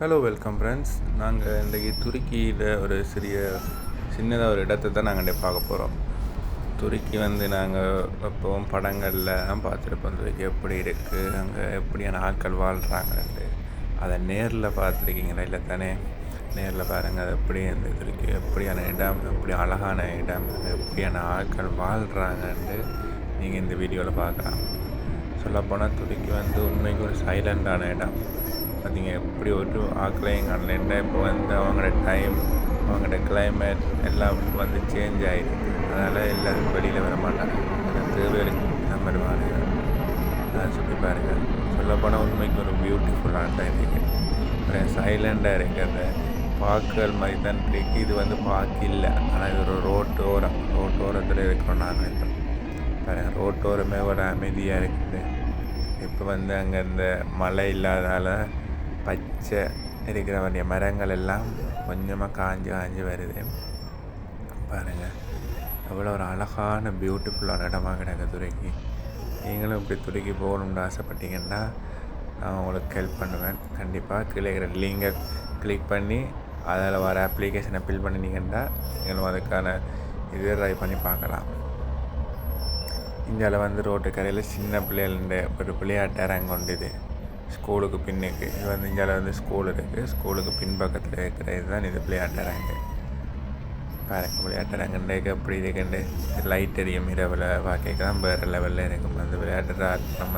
Hello welcome friends. நாங்கள் இன்றைக்கி துருக்கியில் ஒரு சின்னதாக ஒரு இடத்தை தான் நாங்கள் பார்க்க போகிறோம். துருக்கி நாங்கள் எப்பவும் படங்களில் தான் பார்த்துருப்போம். துருக்கி எப்படி இருக்குது, அங்கே எப்படியான ஆட்கள் வாழ்கிறாங்கன்ட்டு. அதை நேரில் பார்த்துருக்கீங்களா? இல்லை தானே? நேரில் பாருங்கள், அது எப்படி அந்த துருக்கி எப்படியான இடம், எப்படி அழகான இடம், எப்படியான ஆட்கள் வாழ்கிறாங்கன்ட்டு நீங்கள் இந்த வீடியோவில் பார்க்கலாம். சொல்லப்போனால் துருக்கி உண்மைக்கு ஒரு சைலண்டான இடம். பார்த்தீங்க எப்படி ஒரு ஆக்களையும் காணலைன்னா இப்போ அவங்களோட டைம், அவங்களோட கிளைமேட் எல்லாம் சேஞ்ச் ஆகிருக்கு. அதனால் எல்லோரும் வெளியில் வர மாட்டாங்க. அந்த தேவைகளுக்கு தான் வருவாங்க. அதை சுற்றி பாருங்கள். சொல்லப்போனால் உண்மைக்கு ஒரு பியூட்டிஃபுல்லான டைம் இருக்குது. அப்புறம் சைலண்டாக இருக்கிறது பார்க்குகள் மாதிரி தான் இருக்குது. இது பார்க் இல்லை, ஆனால் இது ஒரு ரோட்டோரத்தில் இருக்கிறோம். நாங்கள் இப்போ பாருங்கள், ரோட்டோரமே ஒரு அமைதியாக இருக்குது. இப்போ அங்கே இந்த மழை இல்லாதால் பச்சை இருக்கிற வேண்டிய மரங்கள் எல்லாம் கொஞ்சமாக காஞ்சி வருது. பாருங்கள், எவ்வளோ ஒரு அழகான பியூட்டிஃபுல்லான இடமா கிடக்கு துருக்கி. நீங்களும் இப்படி துருக்கி போகணும்னு ஆசைப்பட்டீங்கன்னா நான் உங்களுக்கு ஹெல்ப் பண்ணுவேன். கண்டிப்பாக கீழே இருக்கிற லிங்கை கிளிக் பண்ணி அதில் வர அப்ளிகேஷனை ஃபில் பண்ணினீங்கன்னா நீங்களும் அதுக்கான இது ட்ரை பண்ணி பார்க்கலாம். இந்தியாவில் ரோட்டு கரையில் சின்ன பிள்ளைகளுடைய ஒரு விளையாட்டு அரங்கு உண்டு. இது ஸ்கூலுக்கு பின்னுக்கு. இது இந்தியாவில் ஸ்கூல் இருக்குது. ஸ்கூலுக்கு பின்பக்கத்தில் இருக்கிற இதுதான் இது விளையாட்டு அரங்கு. பாருங்கள், விளையாட்டு அரங்குண்டேக்கு அப்படி இருக்குண்டு லைட் எரியும் இரவில் பார்க்க தான் வேறு லெவலில் இருக்கும். அந்த விளையாட்டு ராட்டினம்